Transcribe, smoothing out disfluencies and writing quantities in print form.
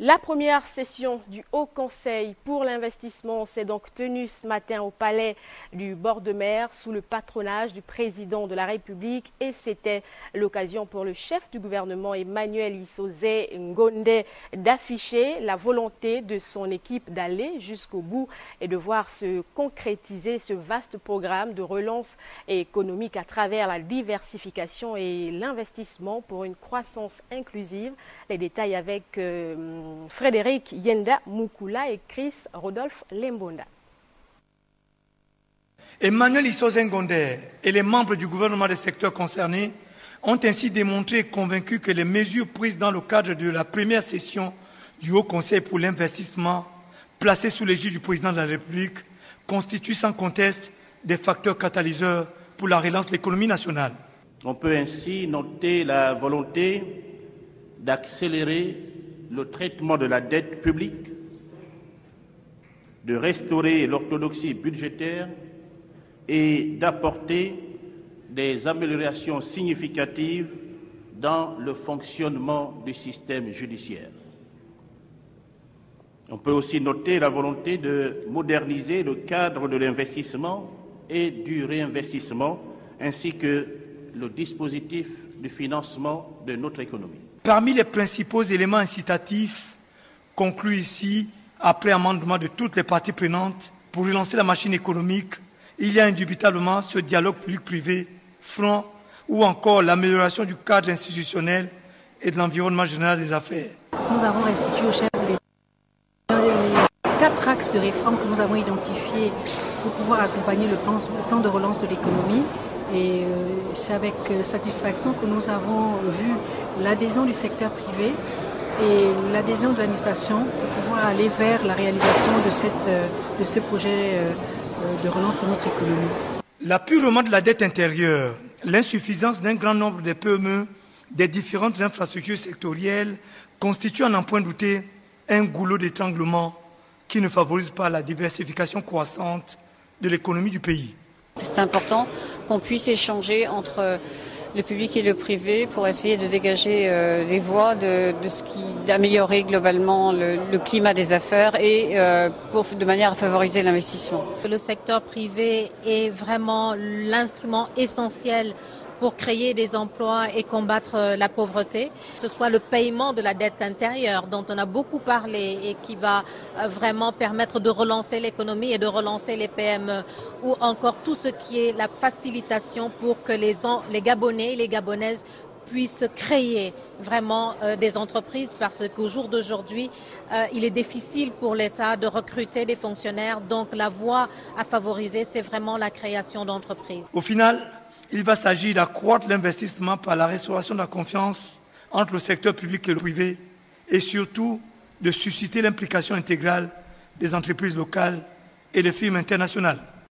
La première session du Haut Conseil pour l'investissement s'est donc tenue ce matin au Palais du bord de mer sous le patronage du président de la République et c'était l'occasion pour le chef du gouvernement Emmanuel Issoze Ngonde d'afficher la volonté de son équipe d'aller jusqu'au bout et de voir se concrétiser ce vaste programme de relance économique à travers la diversification et l'investissement pour une croissance inclusive. Les détails avec Frédéric Yenda Mukula et Chris Rodolphe Lembonda. Emmanuel Issoze Ngonde et les membres du gouvernement des secteurs concernés ont ainsi démontré et convaincu que les mesures prises dans le cadre de la première session du Haut Conseil pour l'investissement, placées sous l'égide du président de la République, constituent sans conteste des facteurs catalyseurs pour la relance de l'économie nationale. On peut ainsi noter la volonté d'accélérer le traitement de la dette publique, de restaurer l'orthodoxie budgétaire et d'apporter des améliorations significatives dans le fonctionnement du système judiciaire. On peut aussi noter la volonté de moderniser le cadre de l'investissement et du réinvestissement, ainsi que le dispositif de financement de notre économie. Parmi les principaux éléments incitatifs conclus ici, après amendement de toutes les parties prenantes, pour relancer la machine économique, il y a indubitablement ce dialogue public-privé franc ou encore l'amélioration du cadre institutionnel et de l'environnement général des affaires. Nous avons restitué au chef de l'État les 4 axes de réforme que nous avons identifiés pour pouvoir accompagner le plan de relance de l'économie. Et c'est avec satisfaction que nous avons vu l'adhésion du secteur privé et l'adhésion de l'administration pour pouvoir aller vers la réalisation de ce projet de relance de notre économie. L'appurement de la dette intérieure, l'insuffisance d'un grand nombre de PME, des différentes infrastructures sectorielles constituent à n'en point douter un goulot d'étranglement qui ne favorise pas la diversification croissante de l'économie du pays. C'est important qu'on puisse échanger entre le public et le privé pour essayer de dégager des voies d'améliorer globalement le climat des affaires et de manière à favoriser l'investissement. Le secteur privé est vraiment l'instrument essentiel pour créer des emplois et combattre la pauvreté. Que ce soit le paiement de la dette intérieure dont on a beaucoup parlé et qui va vraiment permettre de relancer l'économie et de relancer les PME, ou encore tout ce qui est la facilitation pour que les Gabonais et les Gabonaises puissent créer vraiment des entreprises, parce qu'au jour d'aujourd'hui, il est difficile pour l'État de recruter des fonctionnaires. Donc la voie à favoriser, c'est vraiment la création d'entreprises. Au final, il va s'agir d'accroître l'investissement par la restauration de la confiance entre le secteur public et le privé et surtout de susciter l'implication intégrale des entreprises locales et des firmes internationales.